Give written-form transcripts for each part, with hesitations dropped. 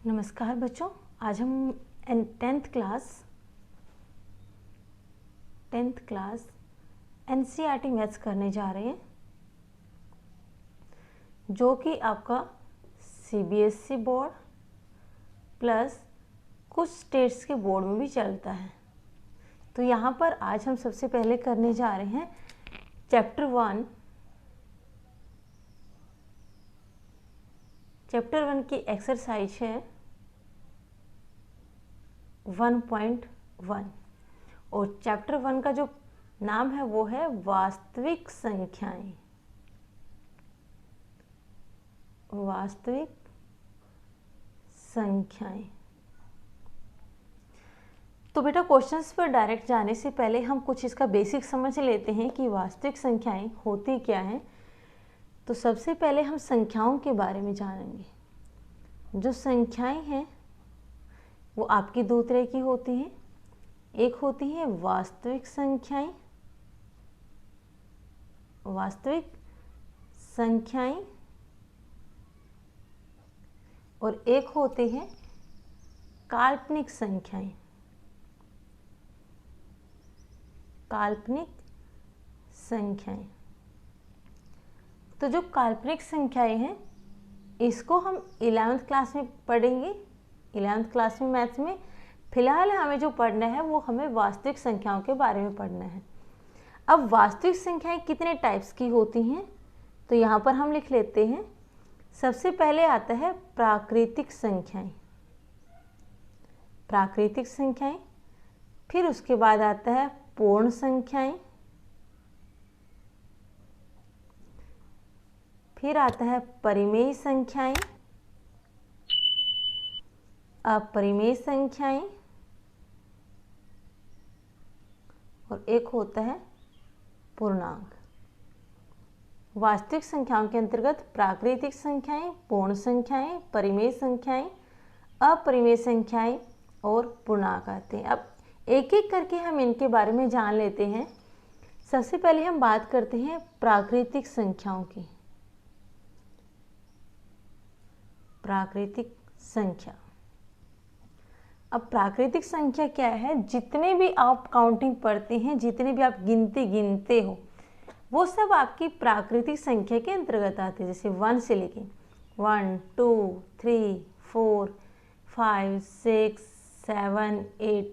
नमस्कार बच्चों, आज हम टेंथ क्लास एनसीईआरटी मैथ्स करने जा रहे हैं, जो कि आपका सीबीएसई बोर्ड प्लस कुछ स्टेट्स के बोर्ड में भी चलता है। तो यहाँ पर आज हम सबसे पहले करने जा रहे हैं चैप्टर 1 की एक्सरसाइज है 1.1 और चैप्टर 1 का जो नाम है वो है वास्तविक संख्याएं। वास्तविक संख्याएं। तो बेटा क्वेश्चंस पर डायरेक्ट जाने से पहले हम कुछ इसका बेसिक समझ लेते हैं कि वास्तविक संख्याएं होती क्या हैं। तो सबसे पहले हम संख्याओं के बारे में जानेंगे। जो संख्याएं हैं वो आपकी दो तरह की होती हैं। एक होती है वास्तविक संख्याएं, और एक होती है काल्पनिक संख्याएं। तो जो काल्पनिक संख्याएं हैं इसको हम 11th क्लास में पढ़ेंगे। 11th क्लास में मैथ्स में फिलहाल हमें जो पढ़ना है वो हमें वास्तविक संख्याओं के बारे में पढ़ना है। अब वास्तविक संख्याएं कितने टाइप्स की होती हैं तो यहाँ पर हम लिख लेते हैं। सबसे पहले आता है प्राकृतिक संख्याएं, फिर उसके बाद आता है पूर्ण संख्याएं, फिर आता है परिमेय संख्याएं, अपरिमेय संख्याएं, और एक होता है पूर्णांक। वास्तविक संख्याओं के अंतर्गत प्राकृतिक संख्याएं, पूर्ण संख्याएं, परिमेय संख्याएं, अपरिमेय संख्याएं और पूर्णांक आते हैं। अब एक एक करके हम इनके बारे में जान लेते हैं। सबसे पहले हम बात करते हैं प्राकृतिक संख्याओं की। प्राकृतिक संख्या। अब प्राकृतिक संख्या क्या है? जितने भी आप काउंटिंग पढ़ते हैं, जितने भी आप गिनती गिनते हो, वो सब आपकी प्राकृतिक संख्या के अंतर्गत आते हैं। जैसे 1 से लेके 1 2 3 4 5 6 7 8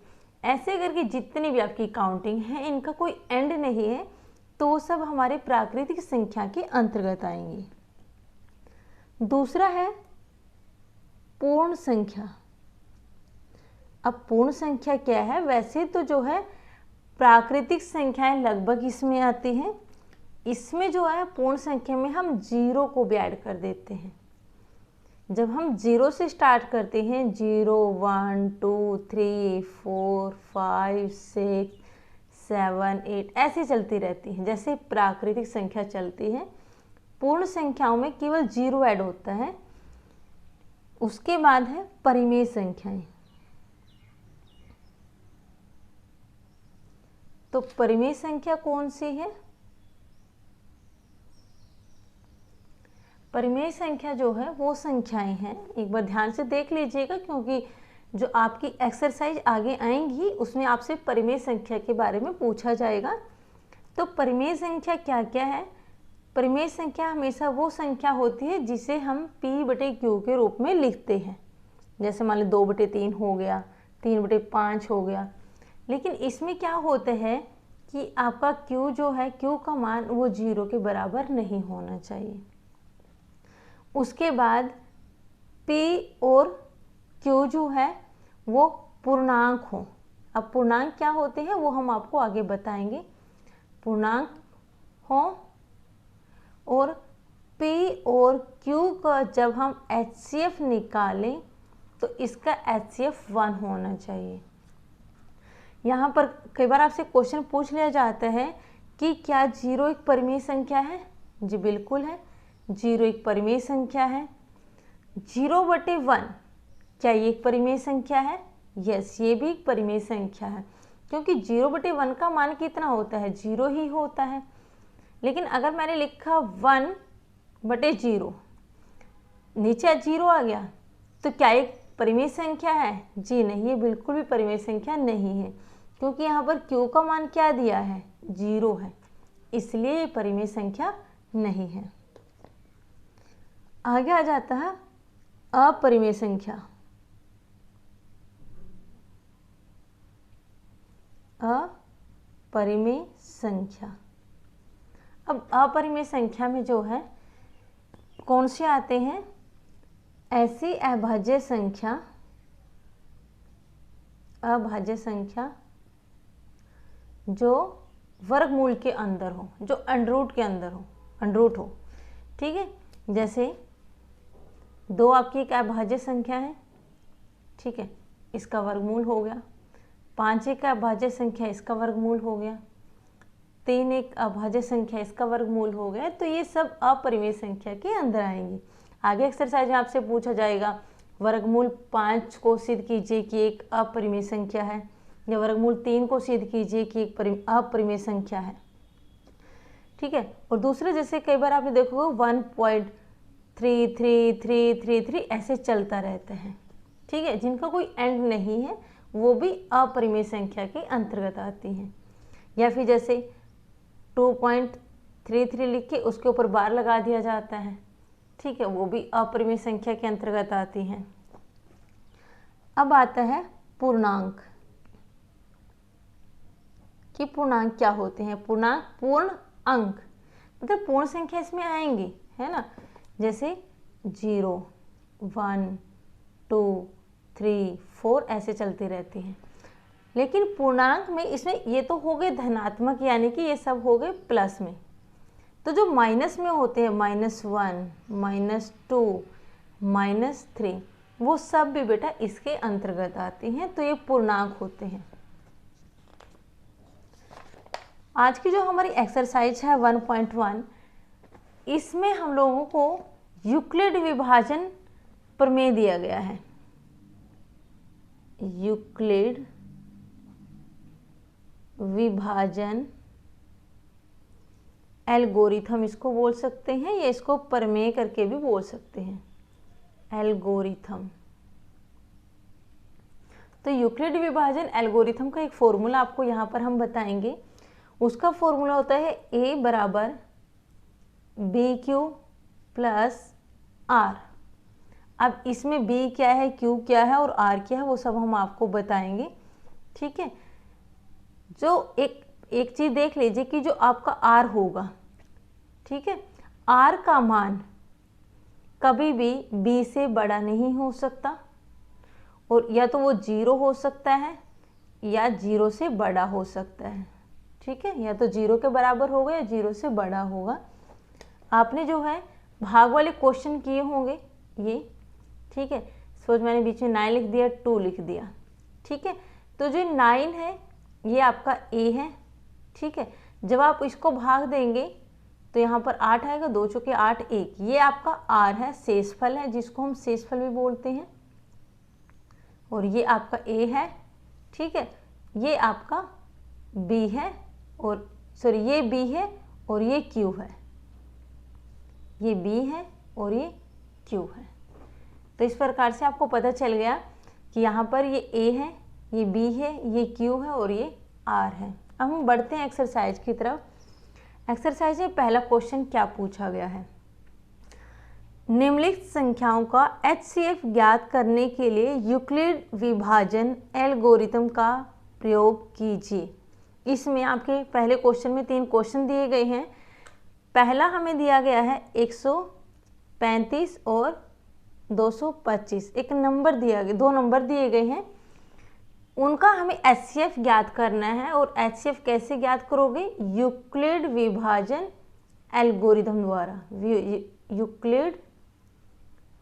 ऐसे करके जितनी भी आपकी काउंटिंग है, इनका कोई एंड नहीं है, तो वो सब हमारे प्राकृतिक संख्या के अंतर्गत आएंगी। दूसरा है पूर्ण संख्या। अब पूर्ण संख्या क्या है? वैसे तो जो है प्राकृतिक संख्याएं लगभग इसमें आती हैं। इसमें जो है पूर्ण संख्या में हम 0 को भी ऐड कर देते हैं। जब हम 0 से स्टार्ट करते हैं, 0 1 2 3 4 5 6 7 8 ऐसे चलती रहती हैं, जैसे प्राकृतिक संख्या चलती है। पूर्ण संख्याओं में केवल 0 ऐड होता है। उसके बाद है परिमेय संख्याएं। तो परिमेय संख्या कौन सी है? परिमेय संख्या जो है वो संख्याएं हैं, एक बार ध्यान से देख लीजिएगा, क्योंकि जो आपकी एक्सरसाइज आगे आएंगी उसमें आपसे परिमेय संख्या के बारे में पूछा जाएगा। तो परिमेय संख्या क्या क्या है? परिमेय संख्या हमेशा वो संख्या होती है जिसे हम P/Q के रूप में लिखते हैं। जैसे मान लो 2/3 हो गया, 3/5 हो गया। लेकिन इसमें क्या होता है कि आपका Q जो है, Q का मान वो 0 के बराबर नहीं होना चाहिए। उसके बाद P और Q जो है वो पूर्णांक हो। अब पूर्णांक क्या होते हैं वो हम आपको आगे बताएंगे। पूर्णांक हो और P और Q का जब हम HCF निकालें तो इसका HCF 1 होना चाहिए। यहाँ पर कई बार आपसे क्वेश्चन पूछ लिया जाता है कि क्या 0 एक परिमेय संख्या है? जी बिल्कुल है, 0 एक परिमेय संख्या है। 0/1 क्या ये एक परिमेय संख्या है? यस, ये भी एक परिमेय संख्या है, क्योंकि 0/1 का मान कितना होता है? 0 ही होता है। लेकिन अगर मैंने लिखा 1/0, नीचे 0 आ गया, तो क्या एक परिमेय संख्या है? जी नहीं, ये बिल्कुल भी परिमेय संख्या नहीं है, क्योंकि यहाँ पर q का मान क्या दिया है? 0 है, इसलिए ये परिमेय संख्या नहीं है। आगे आ जाता है अपरिमेय संख्या। अपरिमेय संख्या, अब अपरिमेय संख्या में जो है कौन से आते हैं? ऐसी अभाज्य संख्या, अभाज्य संख्या जो वर्गमूल के अंदर हो, जो अंडरूट के अंदर हो, अंडरूट हो, ठीक है। जैसे 2 आपकी एक अभाज्य संख्या है, ठीक है, इसका वर्गमूल हो गया। 5 एक अभाज्य संख्या, इसका वर्गमूल हो गया। 3 एक अभाज्य संख्या, इसका वर्गमूल हो गया। तो ये सब अपरिमेय संख्या के अंदर आएंगी। आगे एक्सरसाइज में आपसे पूछा जाएगा वर्गमूल 5 को सिद्ध कीजिए कि एक अपरिमेय संख्या है, या वर्गमूल 3 को सिद्ध कीजिए कि एक अपरिमेय संख्या है, ठीक है। और दूसरे जैसे कई बार आपने देखोगे 1.333333 ऐसे चलता रहता है, ठीक है, जिनका कोई एंड नहीं है, वो भी अपरिमेय संख्या के अंतर्गत आती हैं। या फिर जैसे 2.33 लिख के उसके ऊपर बार लगा दिया जाता है, ठीक है, वो भी अपरिमेय संख्या के अंतर्गत आती हैं। अब आता है पूर्णांक, कि पूर्णांक क्या होते हैं? पूर्णांक पूर्ण अंक, मतलब पूर्ण संख्या इसमें आएंगी, है ना, जैसे 0 1 2 3 4 ऐसे चलती रहती हैं। लेकिन पूर्णांक में इसमें ये तो हो गए धनात्मक, यानी कि ये सब हो गए प्लस में। तो जो माइनस में होते हैं, -1 -2 -3, वो सब भी बेटा इसके अंतर्गत आती हैं, तो ये पूर्णांक होते हैं। आज की जो हमारी एक्सरसाइज है 1.1, इसमें हम लोगों को यूक्लिड विभाजन प्रमेय दिया गया है। यूक्लिड विभाजन एल्गोरिथम इसको बोल सकते हैं, या इसको प्रमेय करके भी बोल सकते हैं, एल्गोरिथम। तो यूक्लिड विभाजन एल्गोरिथम का एक फॉर्मूला आपको यहाँ पर हम बताएंगे। उसका फॉर्मूला होता है A बराबर BQ प्लस R। अब इसमें B क्या है, Q क्या है और R क्या है, वो सब हम आपको बताएंगे, ठीक है। जो एक चीज़ देख लीजिए कि जो आपका R होगा, ठीक है, R का मान कभी भी B से बड़ा नहीं हो सकता, और या तो वो 0 हो सकता है या 0 से बड़ा हो सकता है, ठीक है, या तो 0 के बराबर होगा या 0 से बड़ा होगा। आपने जो है भाग वाले क्वेश्चन किए होंगे ये, ठीक है, सपोज मैंने बीच में 9 लिख दिया, 2 लिख दिया, ठीक है। तो जो 9 है ये आपका A है, ठीक है। जब आप इसको भाग देंगे तो यहाँ पर 8 आएगा, 2 चौके 8 1, ये आपका R है, शेषफल है, जिसको हम शेषफल भी बोलते हैं। और ये आपका A है, ठीक है, ये आपका B है, और सॉरी ये B है और ये Q है, ये B है और ये Q है। तो इस प्रकार से आपको पता चल गया कि यहाँ पर ये A है, ये B है, ये Q है और ये R है। अब हम बढ़ते हैं एक्सरसाइज की तरफ। एक्सरसाइज में पहला क्वेश्चन क्या पूछा गया है? निम्नलिखित संख्याओं का HCF ज्ञात करने के लिए यूक्लिड विभाजन एल्गोरिथम का प्रयोग कीजिए। इसमें आपके पहले क्वेश्चन में 3 क्वेश्चन दिए गए हैं। पहला हमें दिया गया है 135 और 225, एक नंबर दिया गया, 2 नंबर दिए गए हैं, उनका हमें HCF ज्ञात करना है। और HCF कैसे ज्ञात करोगे? यूक्लिड विभाजन एल्गोरिथम द्वारा। यूक्लिड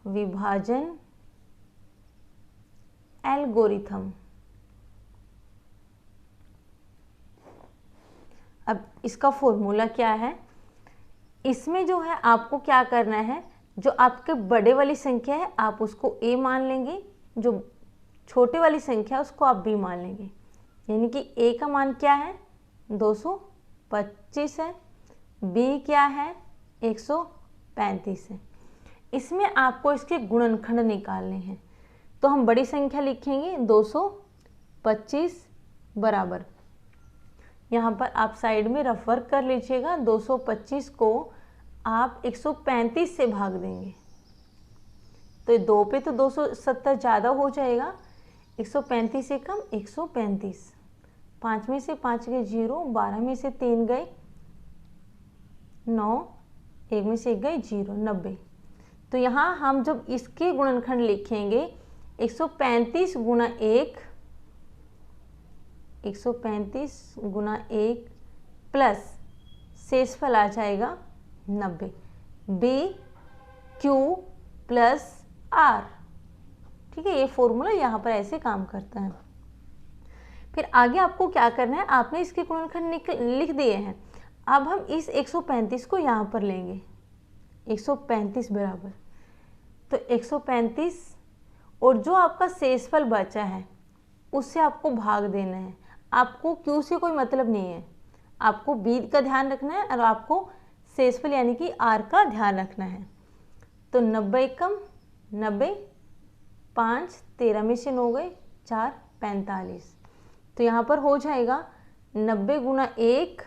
विभाजन एल्गोरिथम। अब इसका फॉर्मूला क्या है? इसमें जो है आपको क्या करना है, जो आपके बड़े वाली संख्या है आप उसको A मान लेंगे, जो छोटे वाली संख्या है उसको आप B मान लेंगे। यानी कि A का मान क्या है? 225 है, B क्या है? 135 है। इसमें आपको इसके गुणनखंड निकालने हैं। तो हम बड़ी संख्या लिखेंगे 225 बराबर, यहाँ पर आप साइड में रफ वर्क कर लीजिएगा। 225 को आप 135 से भाग देंगे तो 2 पे तो 270 ज़्यादा हो जाएगा, 135 से कम 135, 5 में से 5 गए 0, 12 में से 3 गए 9, 1 में से 1 गए 0, 90। तो यहाँ हम जब इसके गुणनखंड लिखेंगे 135 गुना 1, 135 गुना 1 प्लस शेषफल आ जाएगा 90, बी क्यू प्लस आर। ठीक है, ये फॉर्मूला यहाँ पर ऐसे काम करता है। फिर आगे आपको क्या करना है, आपने इसके गुणनखंड लिख दिए हैं, अब हम इस 135 को यहाँ पर लेंगे, 135 बराबर, तो 135 और जो आपका शेषफल बचा है उससे आपको भाग देना है। आपको क्यू से कोई मतलब नहीं है, आपको बी का ध्यान रखना है और आपको शेषफल यानी कि आर का ध्यान रखना है। तो 90 कम 90, 5, 13 में से 9 गए 4, 45। तो यहाँ पर हो जाएगा 90 गुना 1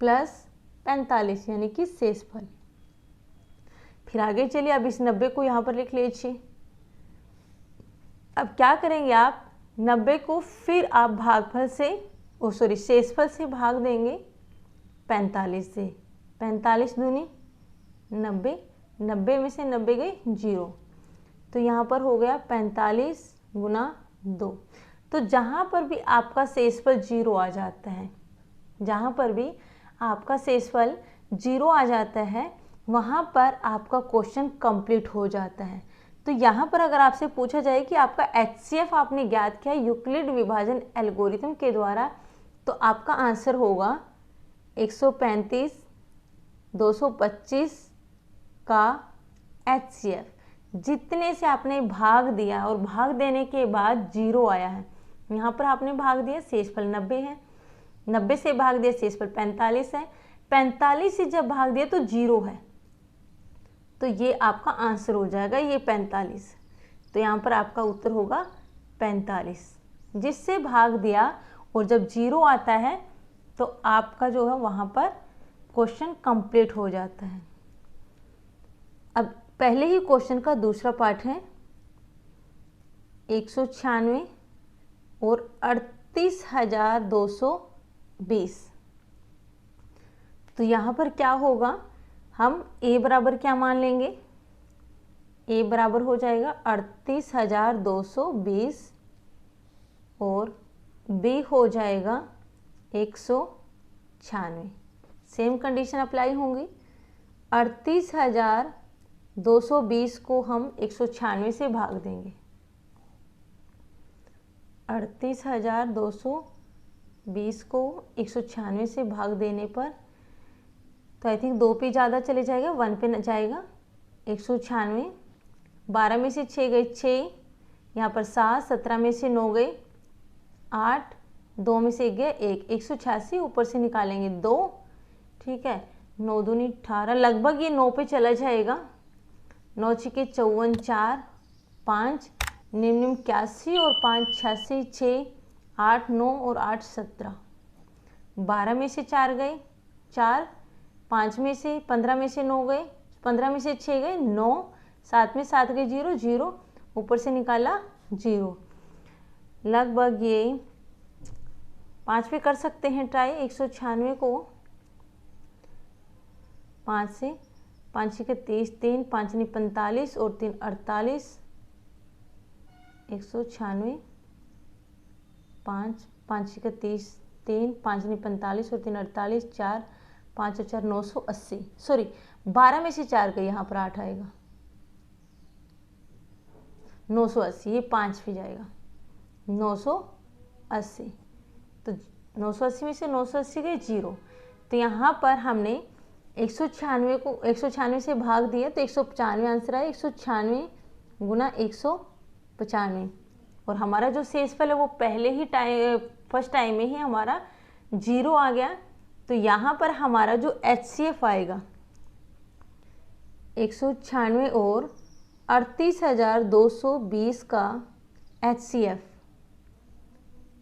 प्लस 45 यानी कि शेषफल। फिर आगे चलिए, अब इस 90 को यहाँ पर लिख लीजिए। अब क्या करेंगे आप, 90 को फिर आप भागफल से शेषफल से भाग देंगे 45 से, 45 दूनी 90, 90 में से 90 गए 0, तो यहाँ पर हो गया 45 गुना 2। तो जहाँ पर भी आपका शेषफल 0 आ जाता है, जहाँ पर भी आपका शेषफल 0 आ जाता है वहाँ पर आपका क्वेश्चन कंप्लीट हो जाता है। तो यहाँ पर अगर आपसे पूछा जाए कि आपका HCF आपने ज्ञात किया यूक्लिड विभाजन एल्गोरिथम के द्वारा, तो आपका आंसर होगा 135 225 का HCF। जितने से आपने भाग दिया और भाग देने के बाद 0 आया है, यहाँ पर आपने भाग दिया, शेषफल 90 है, 90 से भाग दिया, शेषफल 45 है, 45 से जब भाग दिया तो 0 है, तो ये आपका आंसर हो जाएगा ये 45। तो यहाँ पर आपका उत्तर होगा 45, जिससे भाग दिया और जब 0 आता है तो आपका जो है वहाँ पर क्वेश्चन कंप्लीट हो जाता है। अब पहले ही क्वेश्चन का दूसरा पार्ट है 196 और 38,220। तो यहाँ पर क्या होगा, हम a बराबर क्या मान लेंगे, a बराबर हो जाएगा 38,220 और b हो जाएगा 196। सेम कंडीशन अप्लाई होंगी, 38,220 को हम 196 से भाग देंगे, 38,220 को 196 से भाग देने पर तो आई थिंक 2 पे ज़्यादा चले जाएगा, 1 पे न जाएगा, 196, 12 में से 6 गए 6, यहाँ पर 7, 17 में से 9 गए 8, 2 में से 1 गया 1, 186 ऊपर से निकालेंगे 2, ठीक है, 9 दूनी 18, लगभग ये 9 पे चला जाएगा, 9 छिके 54, 4, 5, निम्न 81 और 5 86, 6, 8 9 और 8 17, 12 में से 4 गए 4, 5 में से 15 में से 9 गए, 15 में से 6 गए 9, 7 में 7 गए 0 0, ऊपर से निकाला 0, लगभग ये 5 पे कर सकते हैं ट्राई 196 को, 5 से 5 के 30, 3 5 नहीं 45 और 3 48, 196, 5 5 के 30, 3 5 नहीं 45 और 3 48, 4 5 और 4 980, सॉरी 12 में से 4 गए, यहाँ पर 8 आएगा, 980, ये 5 पे जाएगा 980, तो 980 में से 980 गए 0, तो यहाँ पर हमने 196 को 196 से भाग दिया तो 195 आंसर आया, 196 गुना 195 और हमारा जो शेषफल है वो पहले ही फर्स्ट टाइम में ही हमारा 0 आ गया। तो यहाँ पर हमारा जो HCF आएगा 196 और 38,220 का HCF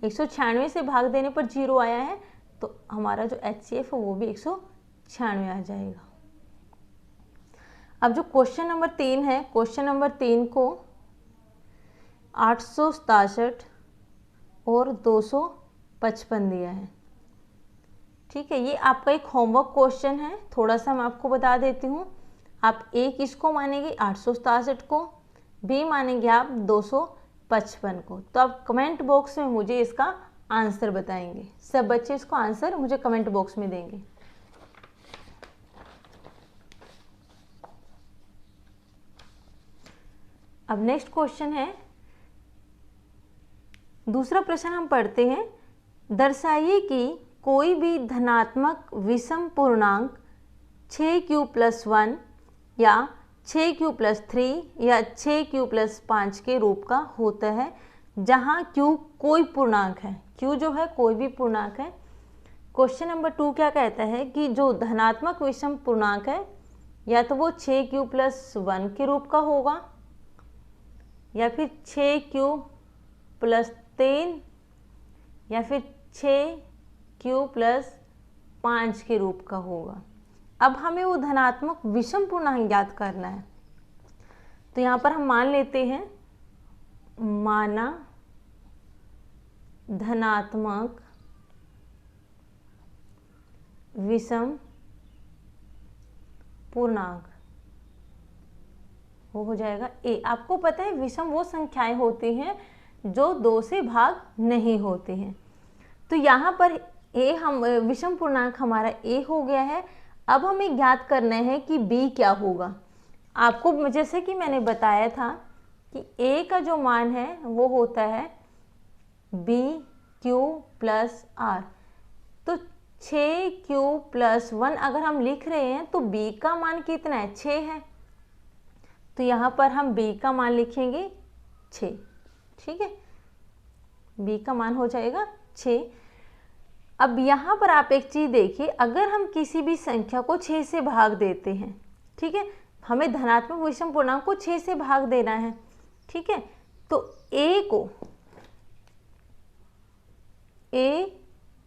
196 से भाग देने पर 0 आया है, तो हमारा जो HCF है वो भी 196 आ जाएगा। अब जो क्वेश्चन नंबर 3 है, क्वेश्चन नंबर 3 को 867 और 255 दिया है। ठीक है, ये आपका एक होमवर्क क्वेश्चन है, थोड़ा सा मैं आपको बता देती हूँ। आप ए किसको मानेंगे, 867 को, बी मानेंगे आप 255 को। तो आप कमेंट बॉक्स में मुझे इसका आंसर बताएंगे। सब बच्चे इसको आंसर मुझे कमेंट बॉक्स में देंगे। अब नेक्स्ट क्वेश्चन है, दूसरा प्रश्न हम पढ़ते हैं। दर्शाइए कि कोई भी धनात्मक विषम पूर्णांक 6q+1 या 6q+3 या 6q+5 के रूप का होता है, जहां q कोई पूर्णांक है। q जो है कोई भी पूर्णांक है। क्वेश्चन नंबर 2 क्या कहता है कि जो धनात्मक विषम पूर्णांक है या तो वो 6q+1 के रूप का होगा या फिर 6q+3 या फिर 6q+5 के रूप का होगा। अब हमें वो धनात्मक विषम पूर्णांक ज्ञात करना है। तो यहाँ पर हम मान लेते हैं, माना धनात्मक विषम पूर्णांक, वो हो जाएगा ए। आपको पता है विषम वो संख्याएं होती हैं जो 2 से भाग नहीं होती हैं। तो यहाँ पर ए, हम विषम पूर्णांक हमारा ए हो गया है। अब हमें ज्ञात करना है कि बी क्या होगा। आपको जैसे कि मैंने बताया था कि ए का जो मान है वो होता है BQ+R। तो 6q+1 अगर हम लिख रहे हैं तो b का मान कितना है, 6 है। तो यहाँ पर हम b का मान लिखेंगे 6। ठीक है, b का मान हो जाएगा 6। अब यहाँ पर आप एक चीज़ देखिए, अगर हम किसी भी संख्या को 6 से भाग देते हैं, ठीक है, हमें धनात्मक विषम पूर्णांक को 6 से भाग देना है। ठीक है, तो a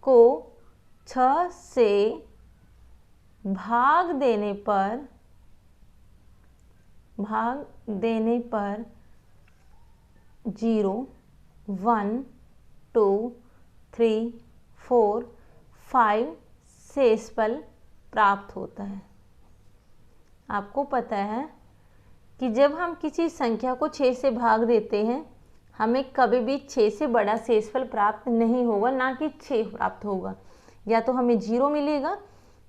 को 6 से भाग देने पर 0, 1, 2, 3, 4, 5 शेषफल प्राप्त होता है। आपको पता है कि जब हम किसी संख्या को 6 से भाग देते हैं, हमें कभी भी 6 से बड़ा शेषफल प्राप्त नहीं होगा, ना कि 6 प्राप्त होगा। या तो हमें 0 मिलेगा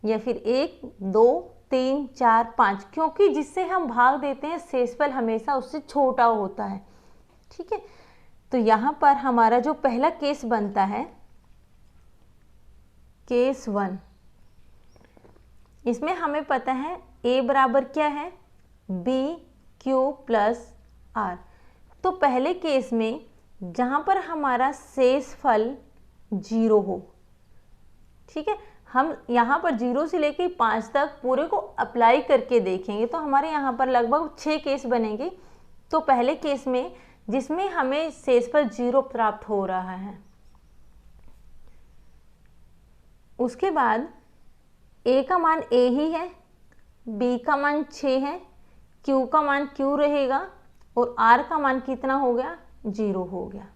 या फिर 1, 2, 3, 4, 5, क्योंकि जिससे हम भाग देते हैं शेषफल हमेशा उससे छोटा होता है। ठीक है, तो यहाँ पर हमारा जो पहला केस बनता है, केस 1, इसमें हमें पता है a बराबर क्या है, BQ+R। तो पहले केस में जहाँ पर हमारा शेषफल 0 हो, ठीक है, हम यहाँ पर 0 से लेके 5 तक पूरे को अप्लाई करके देखेंगे तो हमारे यहाँ पर लगभग 6 केस बनेंगे। तो पहले केस में जिसमें हमें शेषफल 0 प्राप्त हो रहा है, उसके बाद a का मान a ही है, b का मान 6 है, q का मान q रहेगा और r का मान कितना हो गया, 0 हो गया।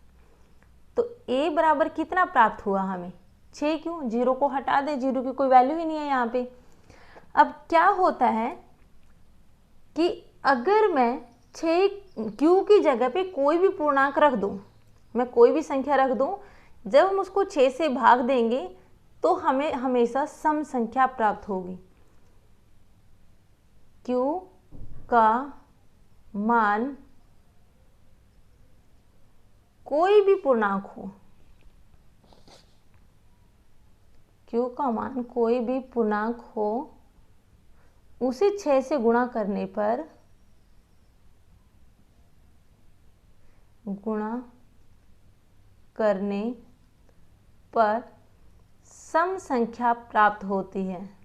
तो a बराबर कितना प्राप्त हुआ हमें, 6 क्यों, 0 को हटा दे, 0 की कोई वैल्यू ही नहीं है यहाँ पे। अब क्या होता है कि अगर मैं 6 q की जगह पे कोई भी पूर्णांक रख दूँ, मैं कोई भी संख्या रख दूँ, जब हम उसको 6 से भाग देंगे तो हमें हमेशा सम संख्या प्राप्त होगी। q का मान कोई भी पूर्णांक हो, q का मान कोई भी पूर्णांक हो, उसे 6 से गुणा करने पर सम संख्या प्राप्त होती है।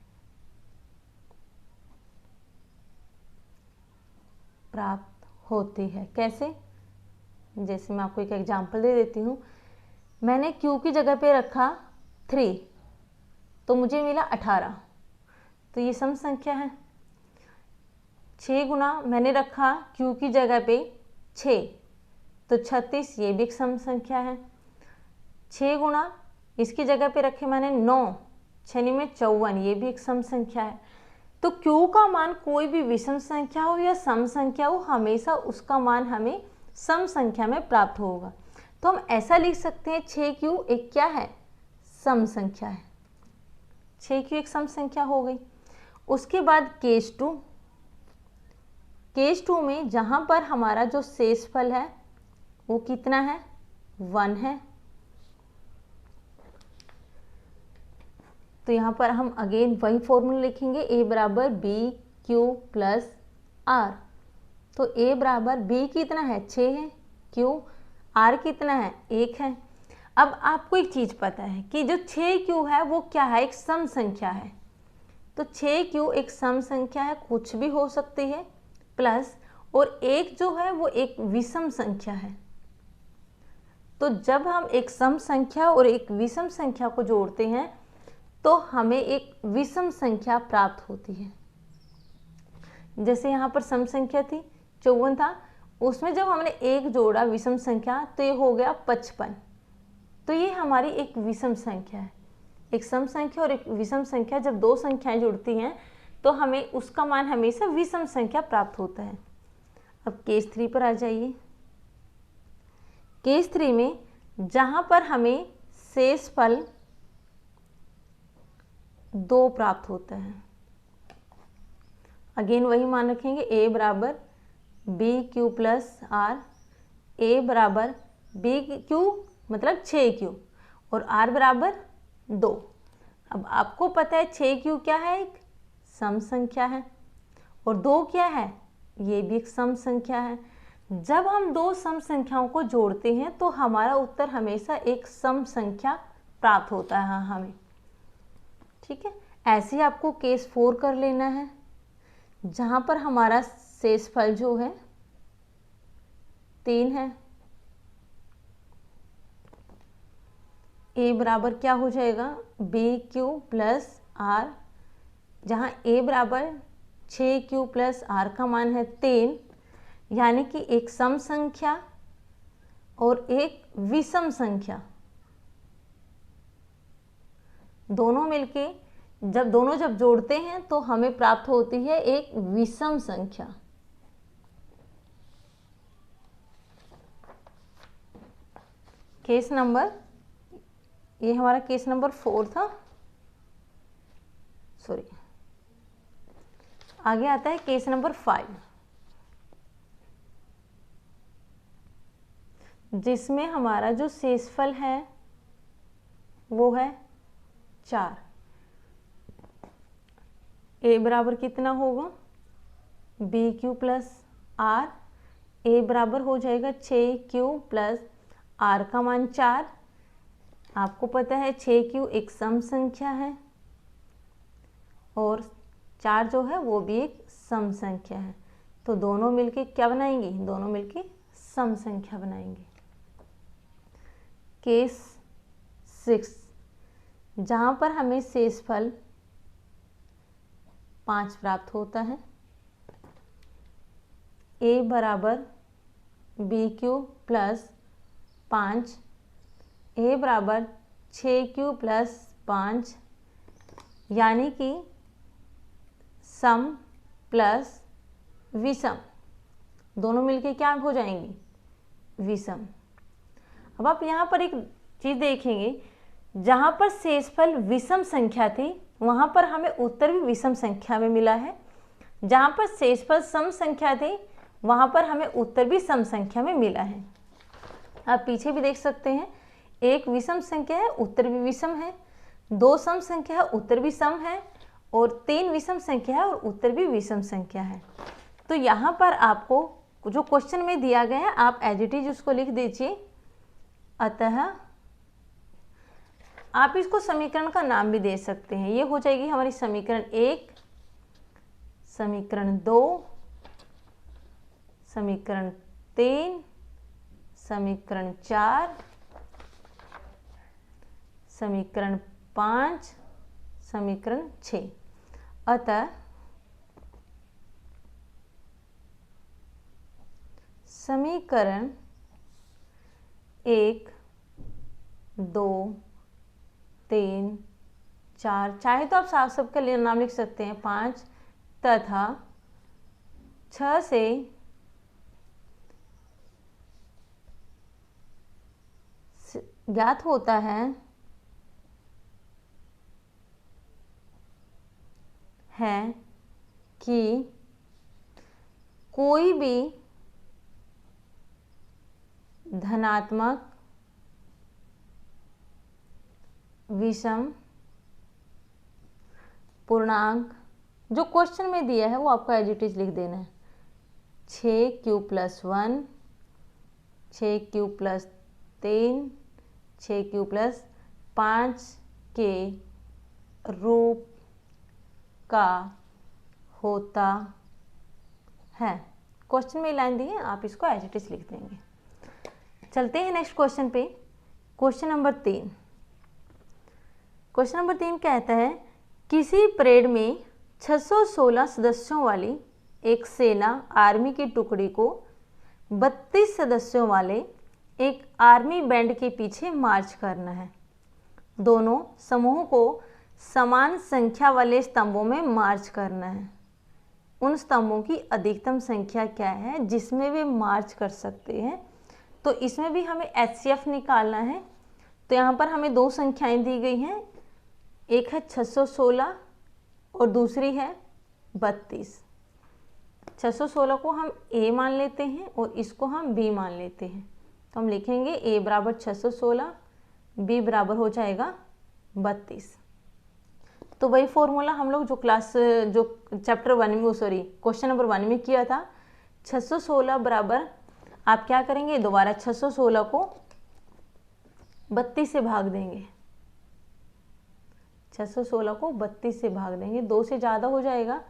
प्राप्त होती है। कैसे? जैसे मैं आपको एक एग्जांपल दे देती हूँ। मैंने Q की जगह पे रखा 3 तो मुझे मिला 18, तो ये सम संख्या है। 6 गुना मैंने रखा Q की जगह पे 6 तो 36, ये भी एक सम संख्या है। 6 गुना इसकी जगह पे रखे मैंने 9, 6 में 54, ये भी एक सम संख्या है। तो Q का मान कोई भी विषम संख्या हो या सम संख्या हो, हमेशा उसका मान हमें सम संख्या में प्राप्त होगा। तो हम ऐसा लिख सकते हैं 6Q एक क्या है? सम संख्या है। 6Q एक सम संख्या हो गई। उसके बाद केस 2। केस 2 में जहाँ पर हमारा जो शेषफल है वो कितना है? 1 है। तो यहाँ पर हम अगेन वही फॉर्मूला लिखेंगे, A बराबर बी क्यू प्लस आर। तो A बराबर B कितना है? 6 है। Q R कितना है? 1 है। अब आपको एक चीज़ पता है कि जो 6Q है वो क्या है? एक सम संख्या है। तो 6Q एक सम संख्या है, कुछ भी हो सकती है, प्लस और 1 जो है वो एक विषम संख्या है। तो जब हम एक सम संख्या और एक विषम संख्या को जोड़ते हैं तो हमें एक विषम संख्या प्राप्त होती है। जैसे यहाँ पर सम संख्या थी 54 था, उसमें जब हमने 1 जोड़ा विषम संख्या तो ये हो गया 55। तो ये हमारी एक विषम संख्या है। एक सम संख्या और एक विषम संख्या, जब दो संख्याएं जुड़ती हैं तो हमें उसका मान हमेशा विषम संख्या प्राप्त होता है। अब केस 3 पर आ जाइए। केस 3 में जहाँ पर हमें शेषफल 2 प्राप्त होता है, अगेन वही मान रखेंगे, A बराबर B Q plus R. A बराबर बी क्यू मतलब 6Q और R बराबर 2। अब आपको पता है 6Q क्या है? एक सम संख्या है और 2 क्या है? ये भी एक सम संख्या है। जब हम दो सम संख्याओं को जोड़ते हैं तो हमारा उत्तर हमेशा एक सम संख्या प्राप्त होता है हमें। ठीक है, ऐसे ही आपको केस 4 कर लेना है, जहाँ पर हमारा शेषफल जो है 3 है। A बराबर क्या हो जाएगा? बी क्यू प्लस आर, जहाँ A बराबर 6Q प्लस आर का मान है 3, यानी कि एक सम संख्या और एक विषम संख्या, दोनों मिलके जब जोड़ते हैं तो हमें प्राप्त होती है एक विषम संख्या। केस नंबर, ये हमारा केस नंबर 4 था, सॉरी। आगे आता है केस नंबर 5, जिसमें हमारा जो शेषफल है वो है 4। A बराबर कितना होगा? B Q plus R. A बराबर हो जाएगा 6Q प्लस R का मान 4। आपको पता है 6Q एक सम संख्या है और 4 जो है वो भी एक सम संख्या है। तो दोनों मिलके क्या बनाएंगे? दोनों मिलके सम संख्या बनाएंगे। केस 6, जहाँ पर हमें शेषफल 5 प्राप्त होता है। A बराबर बी क्यू प्लस 5, A बराबर 6Q प्लस 5, यानी कि सम प्लस विषम, दोनों मिलके क्या हो जाएंगी? विषम। अब आप यहाँ पर एक चीज़ देखेंगे, जहाँ पर शेषफल विषम संख्या थी वहाँ पर हमें उत्तर भी विषम संख्या में मिला है। जहाँ पर शेषफल सम संख्या थी वहाँ पर हमें उत्तर भी सम संख्या में मिला है। आप पीछे भी देख सकते हैं, एक विषम संख्या है, उत्तर भी विषम है। 2 सम संख्या है, उत्तर भी सम है। और 3 विषम संख्या है और उत्तर भी विषम संख्या है। तो यहाँ पर आपको जो क्वेश्चन में दिया गया है आप एज इट इज उसको लिख दीजिए। अतः आप इसको समीकरण का नाम भी दे सकते हैं। ये हो जाएगी हमारी समीकरण 1, समीकरण 2, समीकरण 3, समीकरण 4, समीकरण 5, समीकरण 6। अतः समीकरण 1, 2, 3, 4, चाहे तो आप साफ सबका नाम लिख सकते हैं, 5 तथा 6 से ज्ञात होता है कि कोई भी धनात्मक विषम पूर्णांक, जो क्वेश्चन में दिया है वो आपको एज इट इज लिख देना है, 6q+1, 6q+3, 6q+5 के रूप का होता है। क्वेश्चन में लाइन दी है, आप इसको एज इट इज लिख देंगे। चलते हैं नेक्स्ट क्वेश्चन पे। Question number 3। क्वेश्चन नंबर 3 कहता है किसी परेड में 616 सदस्यों वाली एक सेना आर्मी की टुकड़ी को 32 सदस्यों वाले एक आर्मी बैंड के पीछे मार्च करना है। दोनों समूहों को समान संख्या वाले स्तंभों में मार्च करना है। उन स्तंभों की अधिकतम संख्या क्या है जिसमें वे मार्च कर सकते हैं। तो इसमें भी हमें HCF निकालना है। तो यहाँ पर हमें दो संख्याएं दी गई हैं, एक है 616 और दूसरी है 32। 616 को हम A मान लेते हैं और इसको हम B मान लेते हैं। तो हम लिखेंगे A बराबर 616, B बराबर हो जाएगा 32। तो वही फॉर्मूला हम लोग जो चैप्टर 1 में, क्वेश्चन नंबर 1 में किया था। 616 बराबर आप क्या करेंगे, दोबारा 616 को 32 से भाग देंगे। 616 को 32 से भाग देंगे, 2 से ज़्यादा हो जाएगा,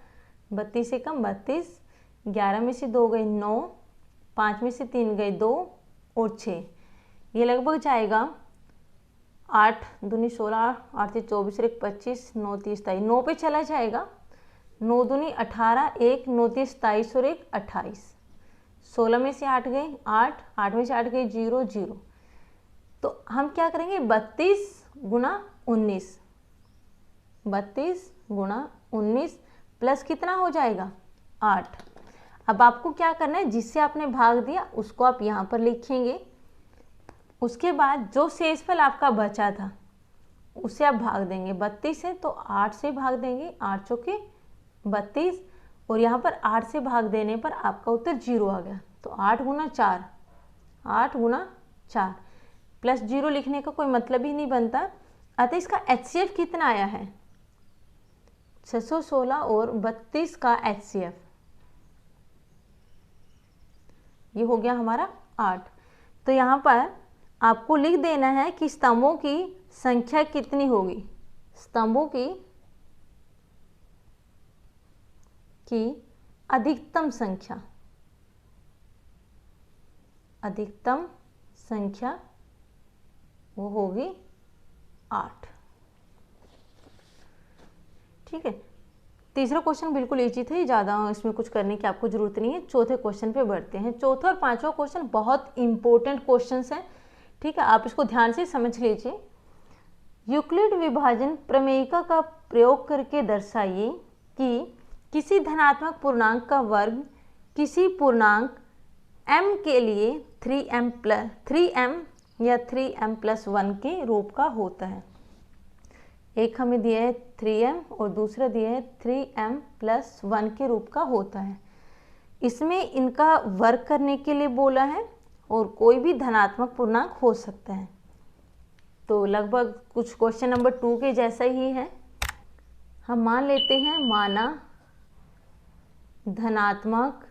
32 से कम 32, 11 में से 2 गए 9, 5 में से 3 गए 2 और 6, ये लगभग जाएगा 8 दूनी 16, 8 से 24, 1 25, 9 30 23, 9 पे चला जाएगा, 9 दूनी 18, 1 9 30 23 और 1 28, 16 में से 8 गए 8, 8 में से 8 गए 0 0। तो हम क्या करेंगे, 32 गुना 19, 32 गुना 19 प्लस कितना हो जाएगा 8। अब आपको क्या करना है, जिससे आपने भाग दिया उसको आप यहाँ पर लिखेंगे। उसके बाद जो शेषफल आपका बचा था उसे आप भाग देंगे। 32 है तो 8 से भाग देंगे, 8 चौके 32, और यहाँ पर 8 से भाग देने पर आपका उत्तर 0 आ गया। तो 8 गुना 4, 8 गुना 4 प्लस 0 लिखने का कोई मतलब ही नहीं बनता। अतः इसका HCF कितना आया है, 616 और 32 का HCF ये हो गया हमारा 8। तो यहाँ पर आपको लिख देना है कि स्तंभों की संख्या कितनी होगी। स्तंभों की अधिकतम संख्या वो होगी 8। ठीक है। तीसरा क्वेश्चन बिल्कुल इजी था, ज़्यादा इसमें कुछ करने की आपको जरूरत नहीं है। चौथे क्वेश्चन पे बढ़ते हैं। चौथा और पांचवा क्वेश्चन बहुत इंपॉर्टेंट क्वेश्चंस हैं। ठीक है, आप इसको ध्यान से समझ लीजिए। यूक्लिड विभाजन प्रमेयिका का प्रयोग करके दर्शाइए कि किसी धनात्मक पूर्णांक का वर्ग किसी पूर्णांक m के लिए 3m या 3m+1 के रूप का होता है। एक हमें दिया है 3m और दूसरा दिया है 3m+1 के रूप का होता है। इसमें इनका वर्ग करने के लिए बोला है और कोई भी धनात्मक पूर्णांक हो सकता है। तो लगभग कुछ क्वेश्चन नंबर 2 के जैसा ही है। हम मान लेते हैं, माना धनात्मक,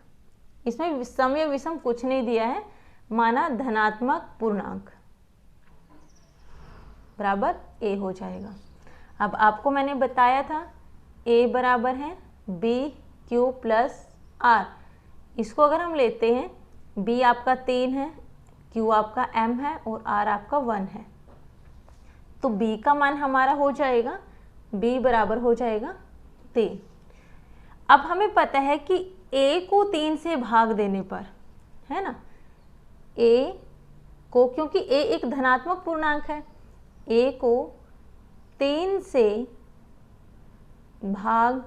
इसमें सम या विषम कुछ नहीं दिया है, माना धनात्मक पूर्णांक बराबर a हो जाएगा। अब आपको मैंने बताया था a बराबर है BQ+R। इसको अगर हम लेते हैं, b आपका 3 है, q आपका m है और r आपका 1 है, तो b का मान हमारा हो जाएगा, b बराबर हो जाएगा 3। अब हमें पता है कि a को 3 से भाग देने पर, है ना, a को, क्योंकि a एक धनात्मक पूर्णांक है, a को 3 से भाग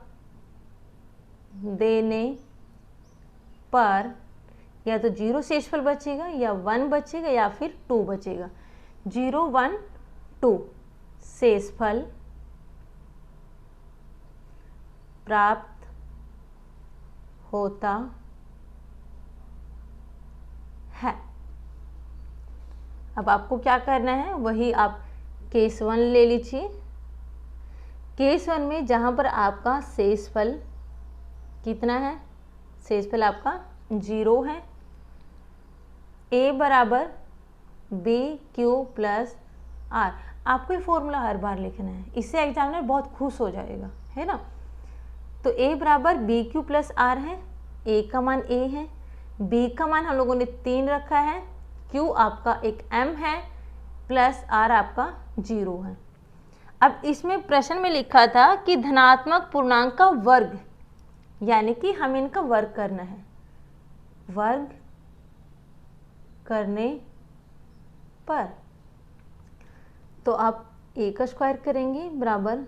देने पर या तो 0 शेषफल बचेगा या 1 बचेगा या फिर 2 बचेगा। 0 1 2 शेषफल प्राप्त होता है। अब आपको क्या करना है, वही आप केस 1 ले लीजिए। केस 1 में जहाँ पर आपका शेषफल कितना है, शेषफल आपका 0 है, a बराबर बी क्यू प्लस आर। आपको ये फॉर्मूला हर बार लिखना है, इससे एग्जामिनर बहुत खुश हो जाएगा, है ना। तो a बराबर बी क्यू प्लस आर है, a का मान a है, b का मान हम लोगों ने 3 रखा है, q आपका एक m है, प्लस r आपका 0 है। अब इसमें प्रश्न में लिखा था कि धनात्मक पूर्णांक का वर्ग, यानी कि हमें इनका वर्ग करना है। वर्ग करने पर तो आप a का स्क्वायर करेंगे बराबर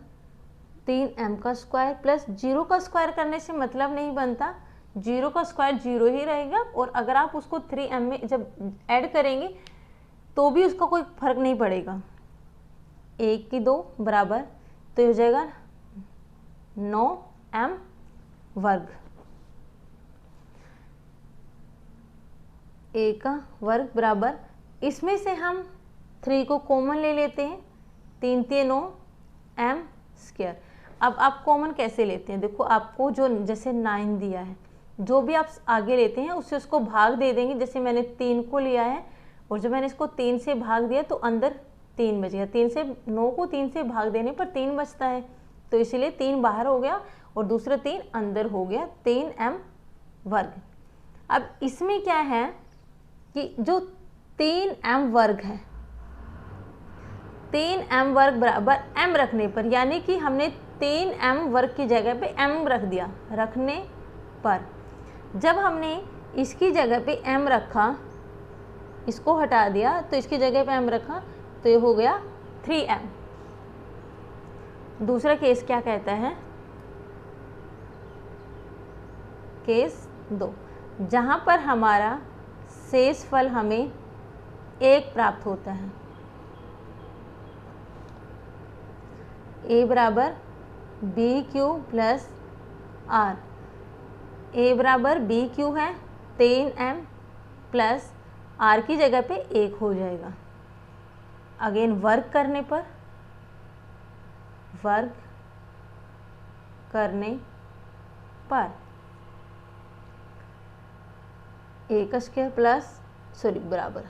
3m का स्क्वायर प्लस 0 का स्क्वायर करने से मतलब नहीं बनता, 0 का स्क्वायर 0 ही रहेगा, और अगर आप उसको 3m में जब ऐड करेंगे तो भी उसका कोई फर्क नहीं पड़ेगा। 1 की 2 बराबर, तो ये हो जाएगा 9m वर्ग, a का वर्ग बराबर, इसमें से हम 3 को कॉमन ले लेते हैं, 3 3 9 m स्क्वायर। अब आप कॉमन कैसे लेते हैं, देखो आपको जो जैसे 9 दिया है, जो भी आप आगे लेते हैं उससे उसको भाग दे देंगे। जैसे मैंने 3 को लिया है और जब मैंने इसको 3 से भाग दिया तो अंदर 3 बच गया, 3 से 9 को 3 से भाग देने पर 3 बचता है, तो इसीलिए 3 बाहर हो गया और दूसरा 3 अंदर हो गया, 3m वर्ग। अब इसमें क्या है कि जो 3m वर्ग है, 3m वर्ग बराबर m रखने पर, यानी कि हमने 3m वर्ग की जगह पे m रख दिया, रखने पर जब हमने इसकी जगह पे m रखा, इसको हटा दिया तो इसकी जगह पे m रखा, तो ये हो गया 3m। दूसरा केस क्या कहता है, केस 2, जहाँ पर हमारा शेषफल हमें 1 प्राप्त होता है। a बराबर B Q plus R, a बराबर बी क्यू है 3m प्लस r की जगह पे 1 हो जाएगा। अगेन वर्ग करने पर, वर्ग करने पर a का स्क्वायर प्लस बराबर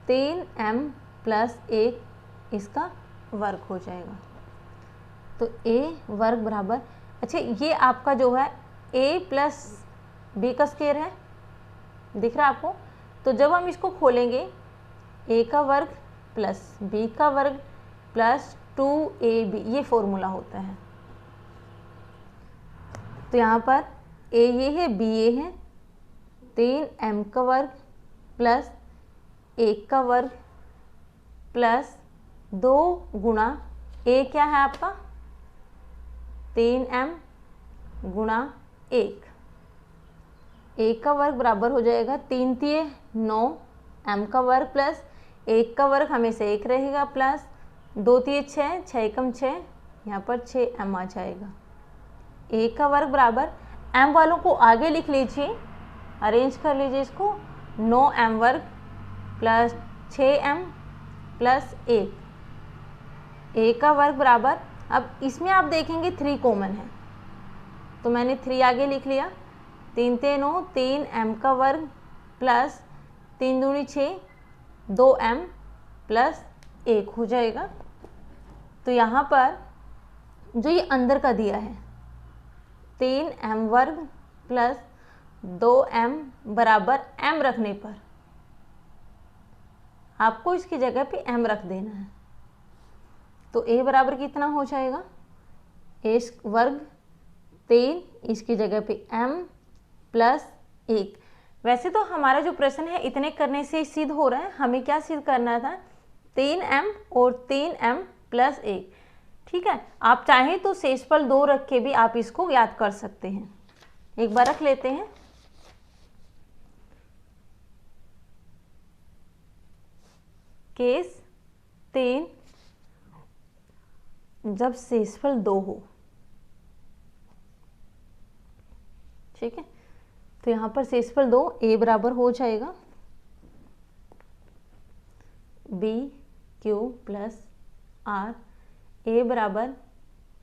3m प्लस 1 इसका वर्ग हो जाएगा। तो a वर्ग बराबर, अच्छा ये आपका जो है a प्लस बी का स्क्वायर है, दिख रहा है आपको। तो जब हम इसको खोलेंगे, a का वर्ग प्लस b का वर्ग प्लस 2ab, ये फॉर्मूला होता है। तो यहाँ पर a ये है, b ये है, 3m का वर्ग प्लस 1 का वर्ग प्लस 2 गुणा a क्या है आपका 3m गुणा 1, 1 का वर्ग बराबर हो जाएगा 3 3 9 m का वर्ग प्लस 1 का वर्ग हमेशा 1 रहेगा प्लस 2 3 6 6 कम 6, यहाँ पर 6m आ जाएगा। 1 का वर्ग बराबर, m वालों को आगे लिख लीजिए, अरेंज कर लीजिए इसको, 9m वर्ग प्लस 6m प्लस 1, a का वर्ग बराबर, अब इसमें आप देखेंगे 3 कॉमन है, तो मैंने 3 आगे लिख लिया, 3 3 9 3m का वर्ग प्लस 3 दूनी 6 2m प्लस 1 हो जाएगा। तो यहाँ पर जो ये अंदर का दिया है 3m वर्ग प्लस 2m बराबर m रखने पर आपको इसकी जगह पे m रख देना है। तो a बराबर कितना हो जाएगा, a वर्ग 3, इसकी जगह पे m प्लस 1। वैसे तो हमारा जो प्रश्न है इतने करने से ही सिद्ध हो रहा है, हमें क्या सिद्ध करना था, 3m और 3m प्लस 1। ठीक है, आप चाहें तो शेषफल 2 रख के भी आप इसको याद कर सकते हैं। एक बार रख लेते हैं। केस 3, जब शेषफल 2 हो। ठीक है, तो यहाँ पर शेषफल 2, a बराबर हो जाएगा b Q plus r, a बराबर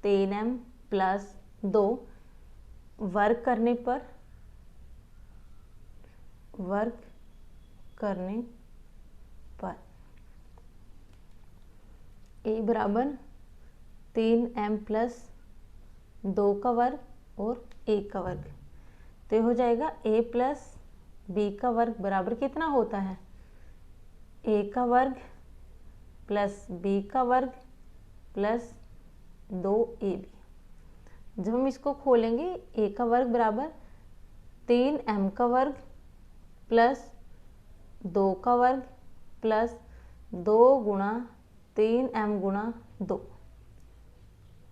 3m प्लस 2, वर्ग करने पर a बराबर 3m प्लस 2 का वर्ग और 1 का वर्ग। तो ये हो जाएगा a प्लस b का वर्ग बराबर कितना होता है, a का वर्ग प्लस b का वर्ग प्लस 2ab। जब हम इसको खोलेंगे, a का वर्ग बराबर 3m का वर्ग प्लस 2 का वर्ग प्लस 2 गुणा 3m गुणा 2।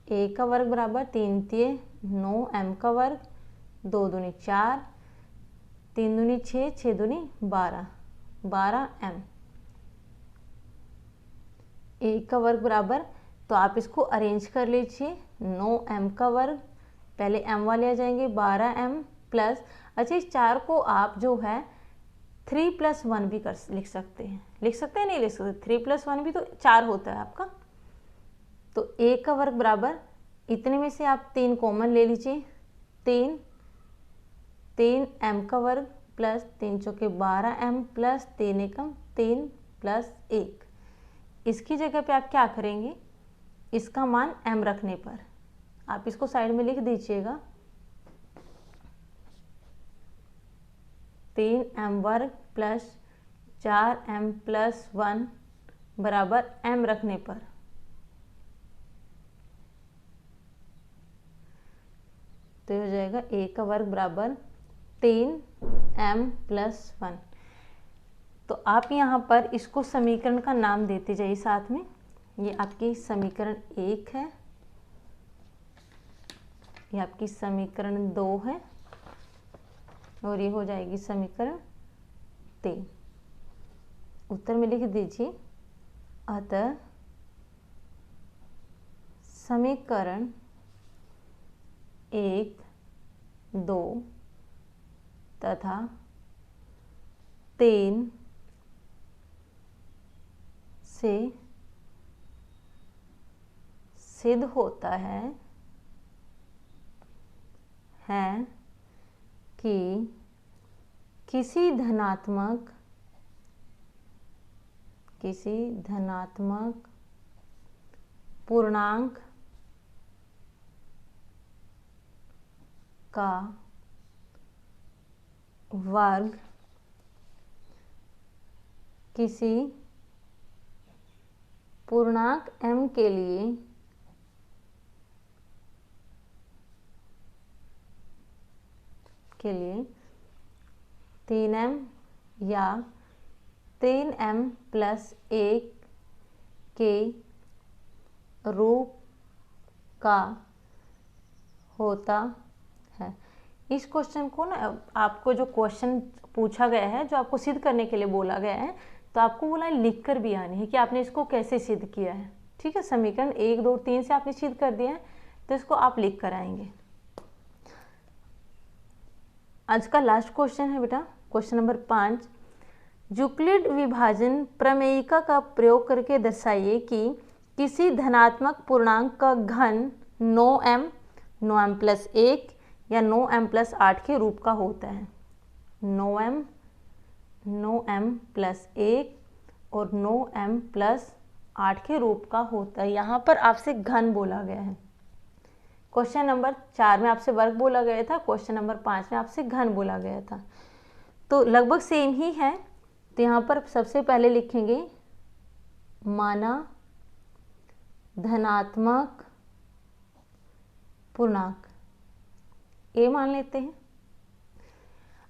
a का वर्ग बराबर 3 तिये 9m का वर्ग, 2 दूनी 4, 3 दूनी 6, 6 दूनी 12, 12m। a का वर्ग बराबर, तो आप इसको अरेंज कर लीजिए, 9m का वर्ग, पहले m वाले आ जाएंगे 12m प्लस, अच्छा इस 4 को आप जो है 3 + 1 भी लिख सकते हैं, नहीं लिख सकते, 3 + 1 भी तो 4 होता है आपका। तो a का वर्ग बराबर, इतने में से आप 3 कॉमन ले लीजिए, 3m का वर्ग प्लस 3 चौके 12m प्लस 3 एकम 3 प्लस 1। इसकी जगह पे आप क्या करेंगे, इसका मान m रखने पर आप इसको साइड में लिख दीजिएगा, 3m वर्ग प्लस 4m प्लस 1 बराबर m रखने पर तो हो जाएगा a का वर्ग बराबर 3m प्लस 1। तो आप यहाँ पर इसको समीकरण का नाम देते जाइए साथ में। ये आपकी समीकरण 1 है, ये आपकी समीकरण 2 है और ये हो जाएगी समीकरण 3। उत्तर में लिख दीजिए, अतः समीकरण 1, 2 तथा 3 से सिद्ध होता है कि किसी धनात्मक पूर्णांक का वर्ग किसी पूर्णांक m के लिए के लिए 3m या 3m प्लस 1 के रूप का होता है। इस क्वेश्चन को ना, आपको जो क्वेश्चन पूछा गया है, जो आपको सिद्ध करने के लिए बोला गया है, तो आपको वो लाइन लिख कर भी आनी है कि आपने इसको कैसे सिद्ध किया है। ठीक है, समीकरण 1, 2, 3 से आपने सिद्ध कर दिया है, तो इसको आप लिख कर आएंगे। आज का लास्ट क्वेश्चन है बेटा, क्वेश्चन नंबर 5। यूक्लिड विभाजन प्रमेयिका का प्रयोग करके दर्शाइए कि किसी धनात्मक पूर्णांक का घन 9m प्लस 1 या 9m प्लस 8 के रूप का होता है। 9m प्लस 1 और 9m प्लस 8 के रूप का होता है। यहाँ पर आपसे घन बोला गया है क्वेश्चन नंबर 4 में आपसे वर्ग बोला गया था, क्वेश्चन नंबर 5 में आपसे घन बोला गया था, तो लगभग सेम ही है। तो यहाँ पर सबसे पहले लिखेंगे माना धनात्मक पूर्णांक, ए मान लेते हैं।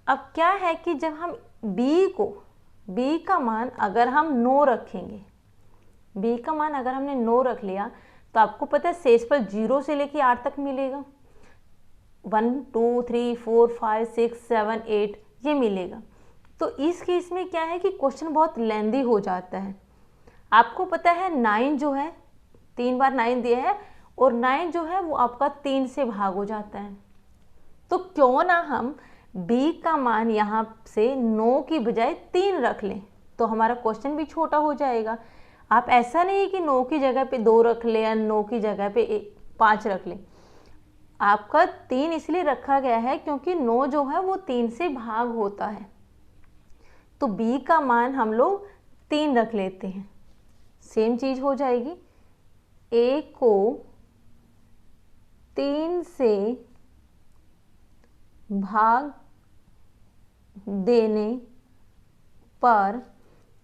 अब क्या है कि जब हम b का मान अगर हम 9 रखेंगे, b का मान अगर हमने 9 रख लिया तो आपको पता है शेषफल 0 से लेके 8 तक मिलेगा, 1 2 3 4 5 6 7 8 ये मिलेगा। तो इस केस में क्या है कि क्वेश्चन बहुत लेंदी हो जाता है। आपको पता है 9 जो है 3 बार 9 दिया है और 9 जो है वो आपका 3 से भाग हो जाता है। तो क्यों ना हम b का मान यहाँ से 9 की बजाय 3 रख लें, तो हमारा क्वेश्चन भी छोटा हो जाएगा। आप ऐसा नहीं है कि 9 की जगह पे 2 रख लें या 9 की जगह पे 5 रख लें। आपका 3 इसलिए रखा गया है क्योंकि 9 जो है वो 3 से भाग होता है। तो b का मान हम लोग 3 रख लेते हैं, सेम चीज हो जाएगी। a को 3 से भाग देने पर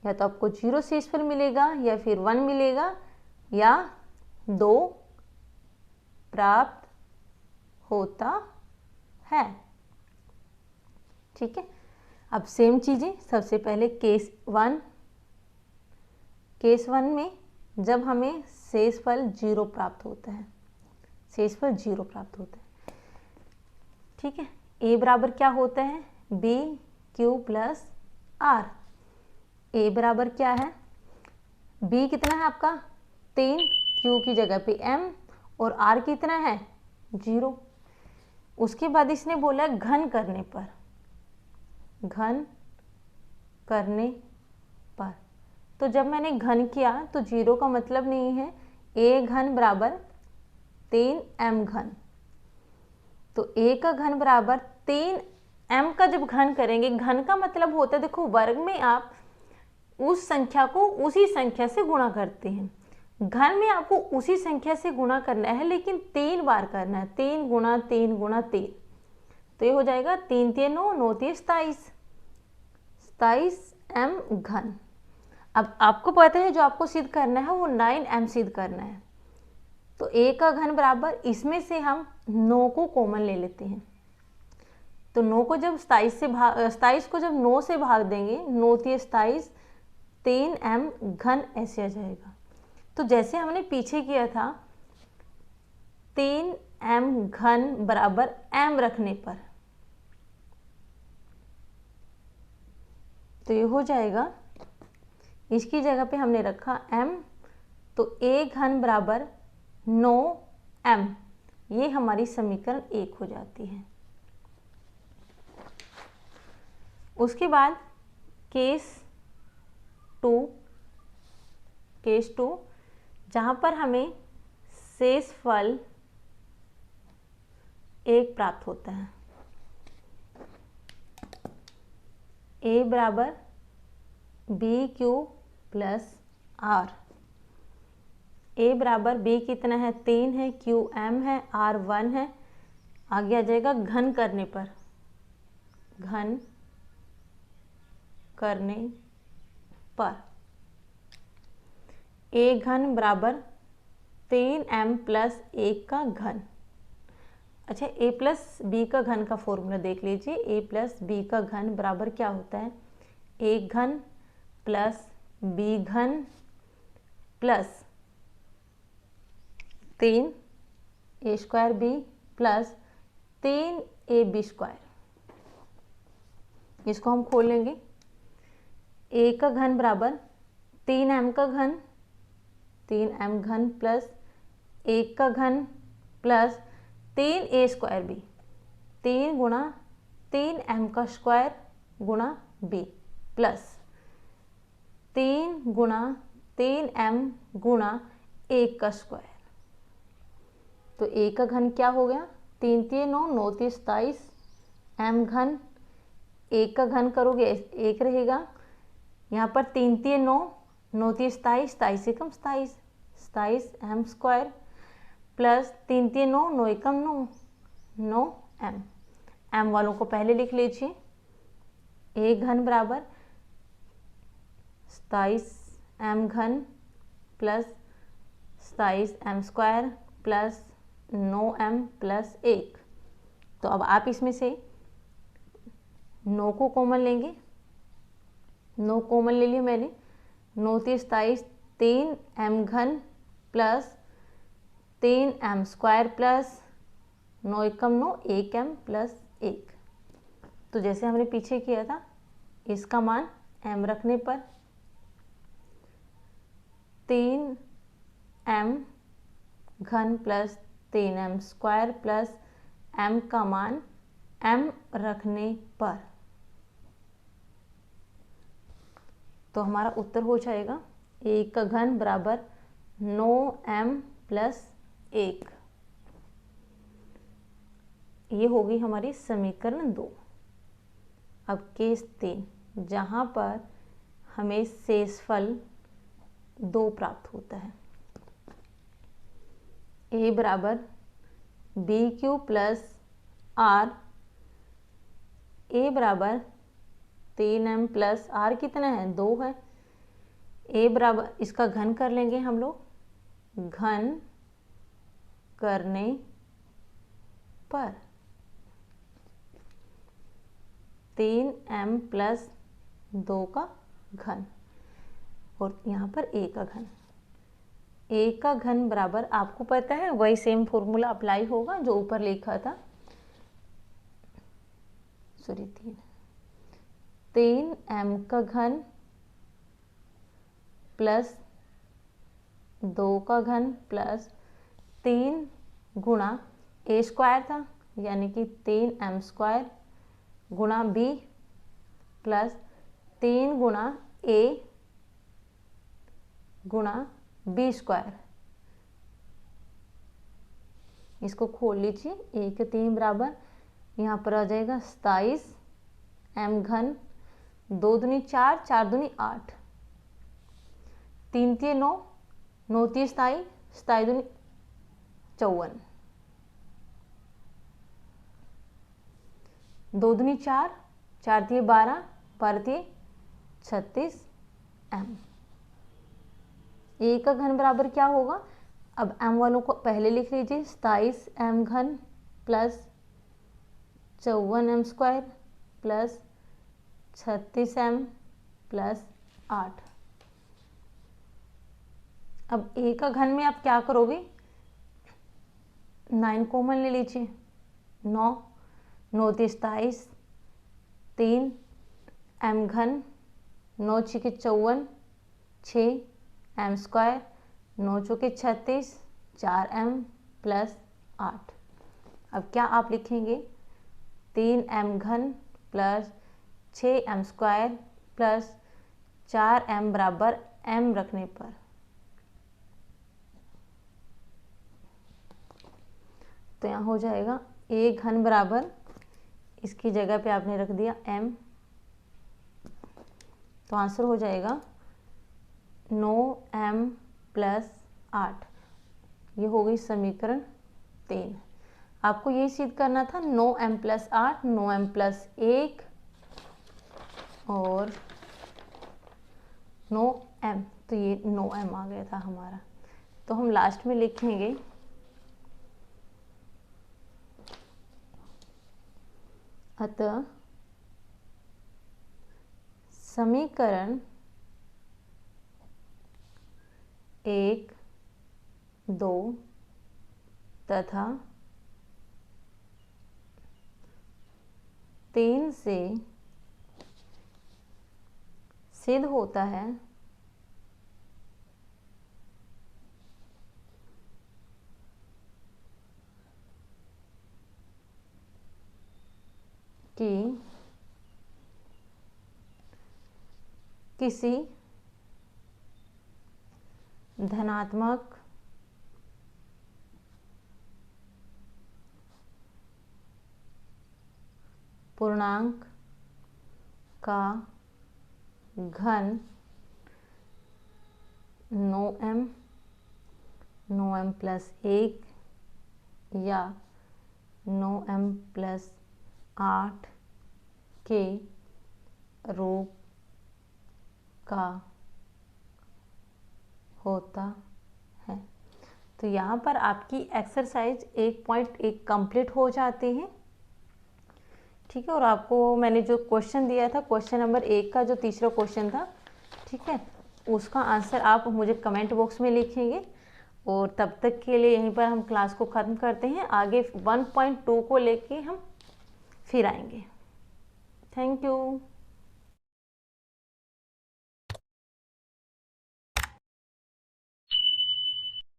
या तो आपको 0 शेषफल मिलेगा या फिर 1 मिलेगा या 2 प्राप्त होता है। ठीक है, अब सेम चीजें, सबसे पहले केस 1 में जब हमें शेषफल 0 प्राप्त होता है, शेषफल 0 प्राप्त होता है। ठीक है, a बराबर क्या होता है, b Q plus r। a बराबर क्या है, b कितना है आपका 3, q की जगह पे m और r कितना है 0। उसके बाद इसने बोला घन करने पर, घन करने पर, तो जब मैंने घन किया तो 0 का मतलब नहीं है, a घन बराबर 3m घन। तो a का घन बराबर 3m का जब घन करेंगे, घन का मतलब होता है, देखो वर्ग में आप उस संख्या को उसी संख्या से गुणा करते हैं, घन में आपको उसी संख्या से गुणा करना है लेकिन 3 बार करना है, 3 गुणा 3 गुणा 3। तो ये हो जाएगा 3 3 9 9 3 27, 27m घन। अब आपको पता है जो आपको सिद्ध करना है वो 9m सिद्ध करना है। तो a का घन बराबर, इसमें से हम 9 को कॉमन ले लेते हैं, तो 9 को जब 27 को जब 9 से भाग देंगे, 9 3 27, 3m घन ऐसे आ जाएगा। तो जैसे हमने पीछे किया था 3m घन बराबर m रखने पर, तो ये हो जाएगा, इसकी जगह पे हमने रखा m, तो a घन बराबर 9m, ये हमारी समीकरण 1 हो जाती है। उसके बाद केस 2 जहाँ पर हमें शेषफल 1 प्राप्त होता है। a बराबर b Q plus r, a बराबर b कितना है 3 है, q m है, r 1 है। आगे आ जाएगा घन करने पर, घन करने पर a घन बराबर 3m प्लस 1 का घन। अच्छा, a प्लस b का घन का फॉर्मूला देख लीजिए, a प्लस b का घन बराबर क्या होता है, a घन प्लस b घन plus 3 a square b plus 3 ab square. इसको हम खोल लेंगे, a का घन बराबर 3m का घन, 3m घन प्लस 1 का घन प्लस 3a स्क्वायर b, 3 गुणा 3m का स्क्वायर गुणा b प्लस 3 गुणा 3m गुणा 1 का स्क्वायर। तो a का घन क्या हो गया, 3 3 9 9 3 27, m घन 1 का घन करोगे 1 रहेगा, यहाँ पर 3 3 9 9 3 27, 27 से कम 27, 27 m स्क्वायर प्लस 3 3 9, 9 एकम 9, 9 m। m वालों को पहले लिख लीजिए। a घन बराबर 27 m घन plus 27 m square plus 9 m plus 1। तो अब आप इसमें से 9 को कॉमन लेंगे। 9 कॉमन ले लिया मैंने। 9 3 27, 3 m घन प्लस 3 m स्क्वायर प्लस 9 एकम 9, 1 m प्लस 1। तो जैसे हमने पीछे किया था, इसका मान m रखने पर 3 m घन plus 3 m square plus m का मान m रखने पर, तो हमारा उत्तर हो जाएगा 1 का घन बराबर 9m प्लस 1। ये होगी हमारी समीकरण 2। अब केस 3, जहाँ पर हमें शेषफल 2 प्राप्त होता है। a बराबर B Q plus R, a बराबर 3m प्लस आर कितना है, 2 है। a बराबर, इसका घन कर लेंगे हम लोग। घन करने पर 3m प्लस 2 का घन, और यहाँ पर a का घन। a का घन बराबर, आपको पता है वही सेम फॉर्मूला अप्लाई होगा जो ऊपर लिखा था। सॉरी, 3m का घन प्लस 2 का घन प्लस 3 गुणा a स्क्वायर था, यानी कि 3m स्क्वायर गुणा b प्लस 3 गुणा a गुणा b स्क्वायर। इसको खोल लीजिए। 1 3 बराबर, यहाँ पर आ जाएगा 27 m घन, 2 दूनी 4, 4 दूनी 8, 3 3 9, 9 3 27, 27 दूनी 54, 2 दूनी 4, 4 3 12, 12 3 36 m। a का घन बराबर क्या होगा, अब m वालों को पहले लिख लीजिए। 27 m घन plus 54 m square plus 36 m plus 8। अब a का घन में आप क्या करोगे, 9 कॉमन ले लीजिए। 9 9 3 27, 3 m घन, 9 6 54, 6 m स्क्वायर, 9 चौके 36, 4 m प्लस 8। अब क्या आप लिखेंगे, 3 m घन plus 6 m square plus 4 m बराबर m रखने पर, तो यहाँ हो जाएगा a घन बराबर, इसकी जगह पे आपने रख दिया m, तो आंसर हो जाएगा 9m प्लस 8। ये हो गई समीकरण 3। आपको ये सिद्ध करना था 9m प्लस 8, 9m प्लस 1 और 9m, तो ये 9m आ गया था हमारा। तो हम लास्ट में लिखेंगे अतः समीकरण 1 2 तथा 3 से सिद्ध होता है कि किसी धनात्मक पूर्णांक का घन 9m, 9m प्लस 1 या 9m+8 के रूप का होता है। तो यहाँ पर आपकी एक्सरसाइज 1.1 कंप्लीट हो जाती है। ठीक है, और आपको मैंने जो क्वेश्चन दिया था, क्वेश्चन नंबर 1 का जो तीसरा क्वेश्चन था, ठीक है, उसका आंसर आप मुझे कमेंट बॉक्स में लिखेंगे। और तब तक के लिए यहीं पर हम क्लास को ख़त्म करते हैं। आगे 1.2 को लेके हम फिर आएंगे। Thank you.